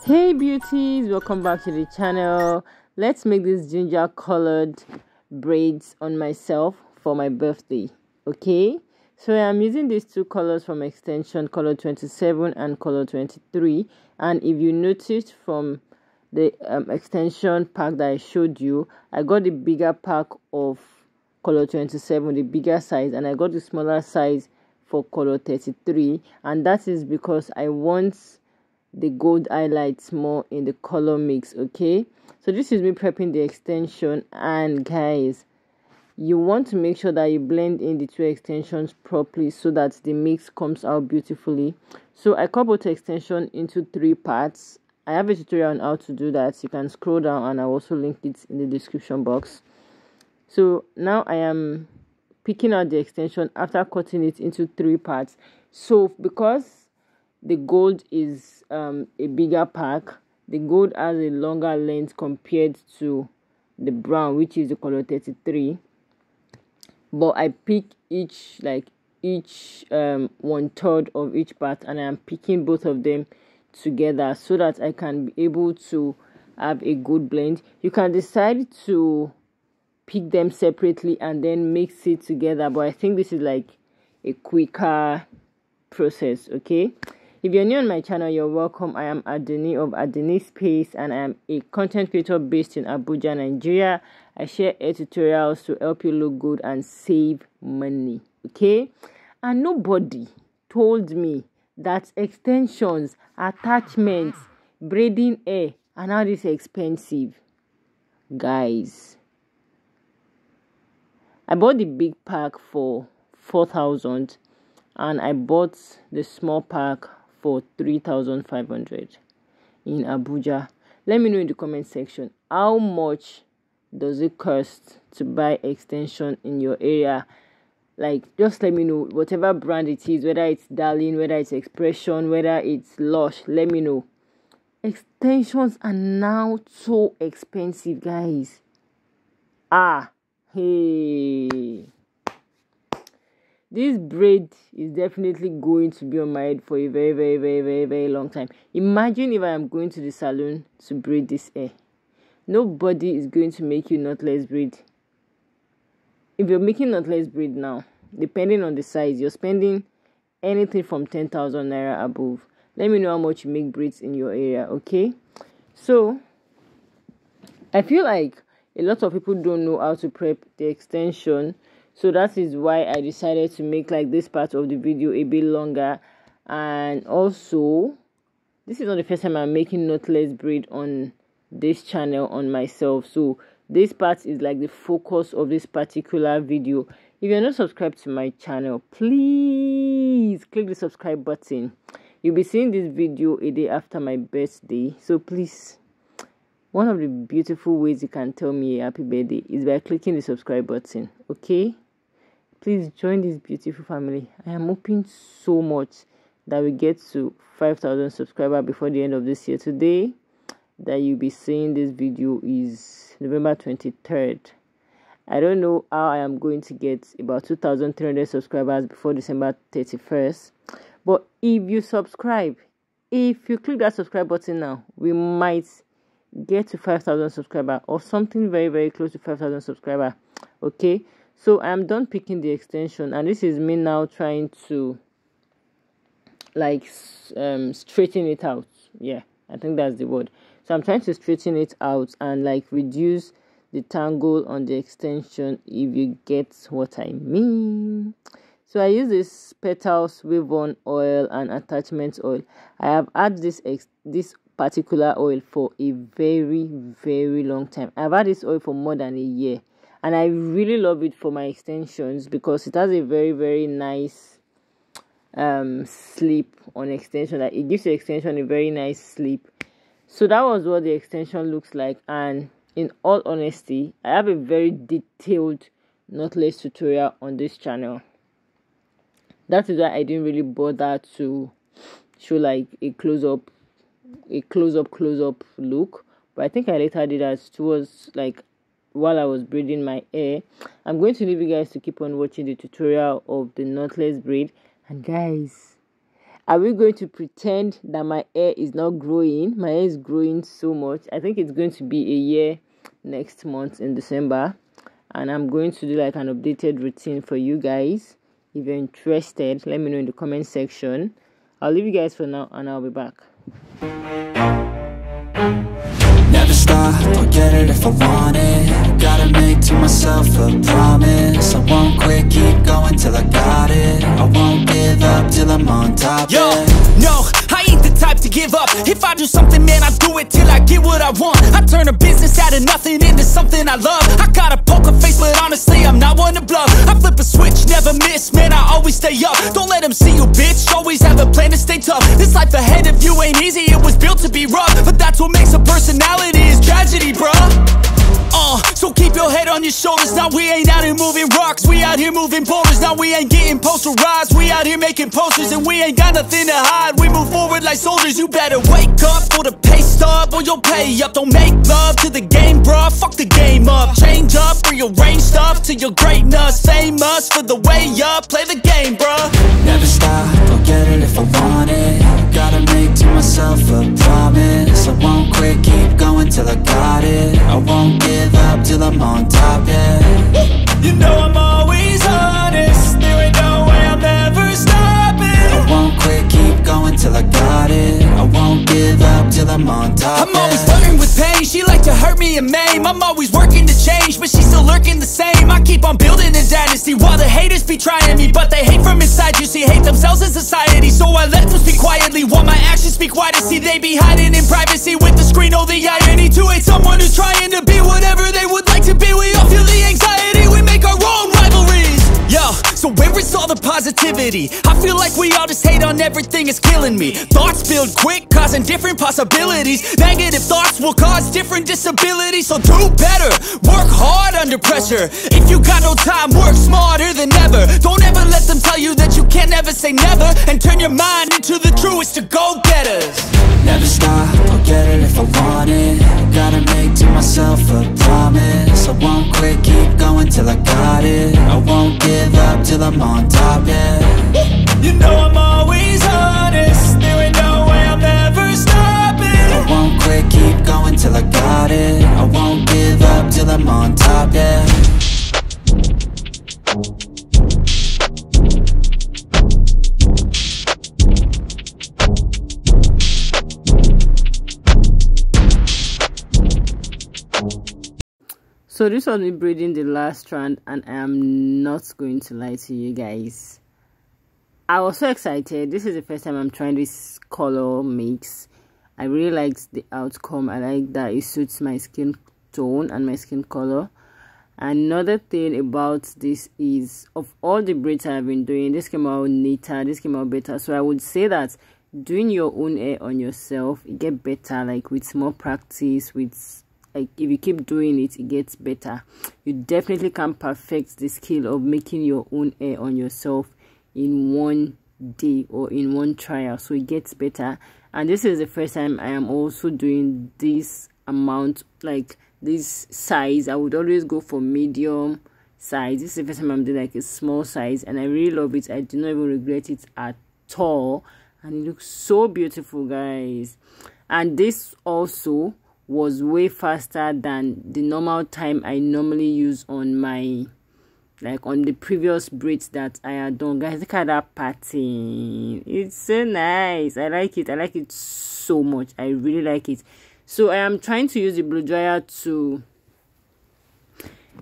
Hey beauties, welcome back to the channel. Let's make these ginger colored braids on myself for my birthday. Okay, so I'm using these two colors from extension, color 27 and color 23. And if you noticed from the extension pack that I showed you, I got the bigger pack of color 27, the bigger size, and I got the smaller size for color 33. And that is because I want the gold highlights more in the color mix. Okay, so this is me prepping the extension, and guys, you want to make sure that you blend in the two extensions properly so that the mix comes out beautifully. So I cut both extension into 3 parts. I have a tutorial on how to do that. You can scroll down and I'll also link it in the description box. So now I am picking out the extension after cutting it into 3 parts. So because the gold is a bigger pack, the gold has a longer length compared to the brown, which is the color 33. But I pick each 1/3 of each part, and I'm picking both of them together so that I can be able to have a good blend. You can decide to pick them separately and then mix it together, but I think this is like a quicker process. Okay, if you're new on my channel, you're welcome. I am ADUNNI of ADUNNI'S, and I am a content creator based in Abuja, Nigeria. I share hair tutorials to help you look good and save money. Okay, and nobody told me that extensions, attachments, braiding hair and all this expensive. Guys, I bought the big pack for 4,000 and I bought the small pack for 3,500 in Abuja. Let me know in the comment section, how much does it cost to buy extension in your area? Like, just let me know, whatever brand it is, whether it's Darling, whether it's Expression, whether it's Lush, let me know. Extensions are now so expensive, guys. Hey, this braid is definitely going to be on my head for a very long time. Imagine if I am going to the salon to braid this hair. Nobody is going to make you knotless braid. If you're making knotless braid now, depending on the size, you're spending anything from 10,000 naira above. Let me know how much you make braids in your area. Okay, so I feel like a lot of people don't know how to prep the extension. So that is why I decided to make like this part of the video a bit longer. And also, this is not the first time I'm making knotless braid on this channel on myself. So this part is like the focus of this particular video. If you're not subscribed to my channel, please click the subscribe button. You'll be seeing this video a day after my birthday. So please, one of the beautiful ways you can tell me a happy birthday is by clicking the subscribe button. Okay, please join this beautiful family. I am hoping so much that we get to 5,000 subscribers before the end of this year. Today that you'll be seeing this video is November 23rd. I don't know how I am going to get about 2,300 subscribers before December 31st. But if you subscribe, if you click that subscribe button now, we might get to 5,000 subscribers or something very close to 5,000 subscribers. Okay, so I'm done picking the extension, and this is me now trying to like straighten it out. Yeah, I think that's the word. So I'm trying to straighten it out and like reduce the tangle on the extension, if you get what I mean. So I use this petals wave on oil and attachment oil. I have had this particular oil for a very long time. I've had this oil for more than a year, and I really love it for my extensions because it has a very nice sleep on extension. Like, it gives the extension a very nice sleep. So that was what the extension looks like, and in all honesty, I have a very detailed knotless tutorial on this channel. That is why I didn't really bother to show like a close-up look, but I think I later did that towards like while I was braiding my hair. I'm going to leave you guys to keep on watching the tutorial of the knotless braid. And guys, Are we going to pretend that my hair is not growing? My hair is growing so much. I think it's going to be a year next month in December, and I'm going to do like an updated routine for you guys. If you're interested, let me know in the comment section. I'll leave you guys for now, and I'll be back. Never stop, I'll get it if I want it. Gotta make to myself a promise. I won't quit, keep going till I got it. I won't give up till I'm on top. Yo, no, I ain't the type to give up. If I do something, man, I do it till I get what I want. I turn a business out of nothing into something I love. I got a poker face, but honestly, I'm not one to bluff. I flip a switch, never miss, man, I always stay up. Don't let them see you, bitch, always have a plan to stay tough. This life ahead of you ain't easy, it was built to be rough. But that's what makes a personality, is tragedy, bruh. So keep your head on your shoulders. Now we ain't out here moving rocks, we out here moving boulders. Now we ain't getting posterized, we out here making posters. And we ain't got nothing to hide, we move forward like soldiers. You better wake up for the pay stub, or you'll pay up. Don't make love to the game, bruh, fuck the game up. Change up, rearrange stuff to your greatness. Famous for the way up, play the game, bruh. Never stop, I'll get it if I want it. Gotta make to myself a promise. I won't quit, keep going till I got it. I won't give up till I'm on top, yeah. You know I'm always honest, there ain't no way I'm ever stopping. I won't quit, keep going till I got it. I won't give up till I'm on top, I'm always flirting with pain, she like to hurt me and maim. I'm always working to change, but she's still lurking the same. I keep on building a dynasty while the haters be trying me. But they hate from inside, you see, hate themselves in society. So I let them speak quietly while my actions speak wider. See, they be hiding in privacy with the screen. Oh, the irony to hate someone who's trying to be whatever they would like to be. We all feel the anxiety, we make our own rivalries. Yo, so where is all the positivity? I feel like we all just hate on everything, it's killing me. Thoughts build quick, causing different possibilities. Negative thoughts will cause different disabilities. So do better, work hard under pressure. If you got no time, work smarter than ever. Don't ever let them tell you that you can't never say never. And turn your mind into the truest to go-getters. Never stop, I'll get it if I want it. Gotta make to myself a promise. I won't quit, keep going till I got it. I won't give up till I'm on top, yeah. You know I'm always honest, there ain't no way I'm ever stopping. I won't quit, keep going till I got it. I won't give up till I'm on top, yeah. So this was me braiding the last strand, and I am not going to lie to you guys, I was so excited. This is the first time I'm trying this color mix. I really liked the outcome. I like that it suits my skin tone and my skin color. Another thing about this is, of all the braids I've been doing, this came out neater, this came out better. So I would say that doing your own hair on yourself, it get better, like with more practice, with like if you keep doing it, it gets better. You definitely can perfect the skill of making your own hair on yourself in one day or in one trial, so it gets better. And this is the first time I am also doing this amount, like this size. I would always go for medium size. This is the first time I'm doing like a small size, and I really love it. I do not even regret it at all, and it looks so beautiful, guys. And this also was way faster than the normal time I normally use on my, like on the previous braids that I had done. Guys, look at that pattern. It's so nice. I like it. I like it so much. I really like it. So I am trying to use the blow dryer to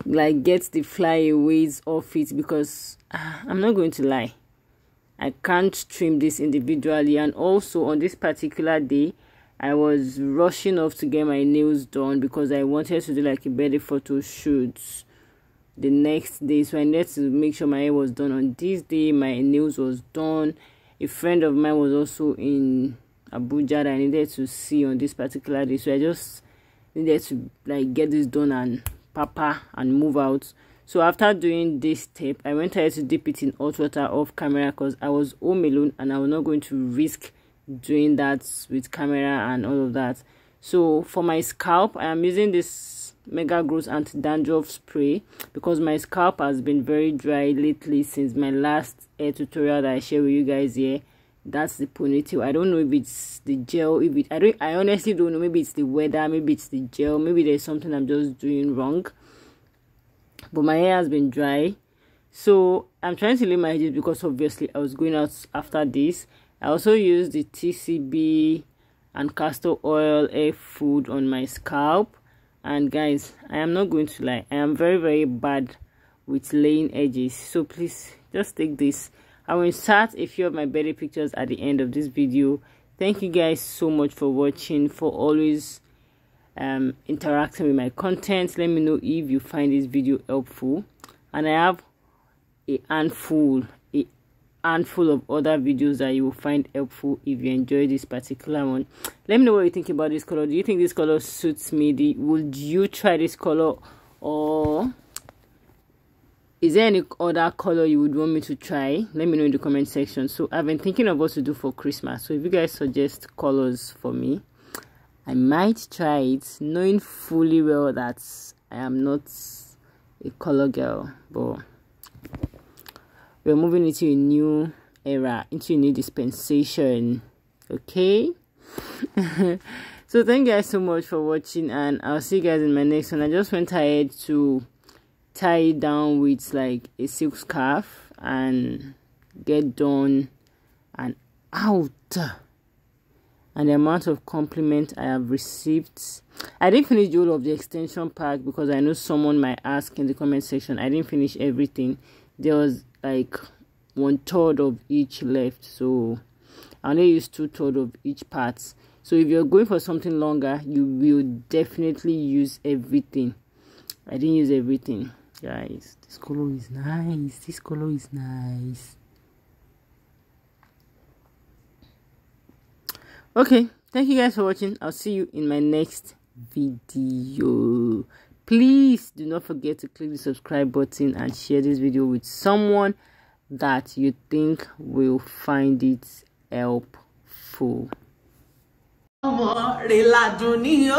like get the flyaways off it, because I'm not going to lie, I can't trim this individually. And also on this particular day, I was rushing off to get my nails done because I wanted to do like a birthday photo shoot the next day. So I needed to make sure my hair was done on this day, my nails was done. A friend of mine was also in Abuja that I needed to see on this particular day. So I just needed to like get this done and papa and move out. So after doing this step, I went ahead to dip it in hot water off camera because I was home alone and I was not going to risk doing that with camera and all of that. So for my scalp, I am using this Mega Growth Anti-Dandruff spray because my scalp has been very dry lately since my last hair tutorial that I shared with you guys here. that's the ponytail. I don't know if it's the gel, I honestly don't know. Maybe it's the weather, maybe it's the gel, maybe there's something I'm just doing wrong. But my hair has been dry, so I'm trying to leave my edges because obviously I was going out after this. I also used the TCB and castor oil hair food on my scalp. And guys, I am not going to lie, I am very, very bad with laying edges, so please just take this. I will insert a few of my birthday pictures at the end of this video. Thank you guys so much for watching, for always interacting with my content. Let me know if you find this video helpful, and I have a handful of other videos that you will find helpful if you enjoy this particular one. Let me know what you think about this color. Do you think this color suits me? Would you try this color, or is there any other color you would want me to try? Let me know in the comment section. So I've been thinking of what to do for Christmas, so if you guys suggest colors for me, I might try it, knowing fully well that I am not a color girl. But we're moving into a new era, into a new dispensation. Okay. So thank you guys so much for watching, and I'll see you guys in my next one. I just went ahead to tie it down with like a silk scarf and get done and out. And the amount of compliment I have received, I didn't finish all of the extension pack because I know someone might ask in the comment section. I didn't finish everything. There was like 1/3 of each left, so I only used 2/3 of each part. So if you're going for something longer, you will definitely use everything. I didn't use everything, guys. This color is nice. This color is nice. Okay, thank you guys for watching. I'll see you in my next video. Please do not forget to click the subscribe button and share this video with someone that you think will find it helpful. Ọmọ rẹ̀ ládùn ní o,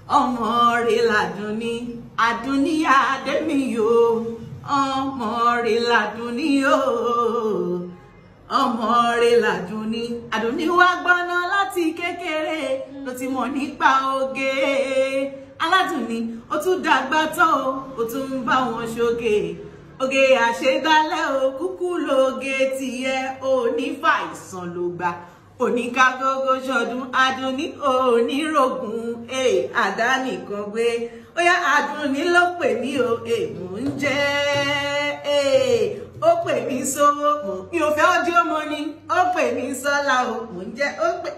ọmọ rẹ̀ ládùn ní, Adunni Ademi o, ọmọ rẹ̀ ládùn ní o, ọmọ rẹ̀ ládùn ní. Adunni wá gbọ́ná láti kékeré ló ti mọ̀ nípa oge. Aládùnní ó tún dàgbà tán o, ó tún ń bá wọn ṣoge. Oge àṣedálẹ̀ o, kúkú lóge tiẹ̀, ò ní fàìsàn ló gbà. Oníkágógó ṣọdún, Adunni onírògùn, àdáni kan gbé. Ó yá Adunni ló pè mí o, mò ń jẹ́, ó pè mí sówó, mi ò fẹ́ ọjọ́ mọ́ ni, ó pè mí sọ́lá o, mò ń jẹ́, ó pè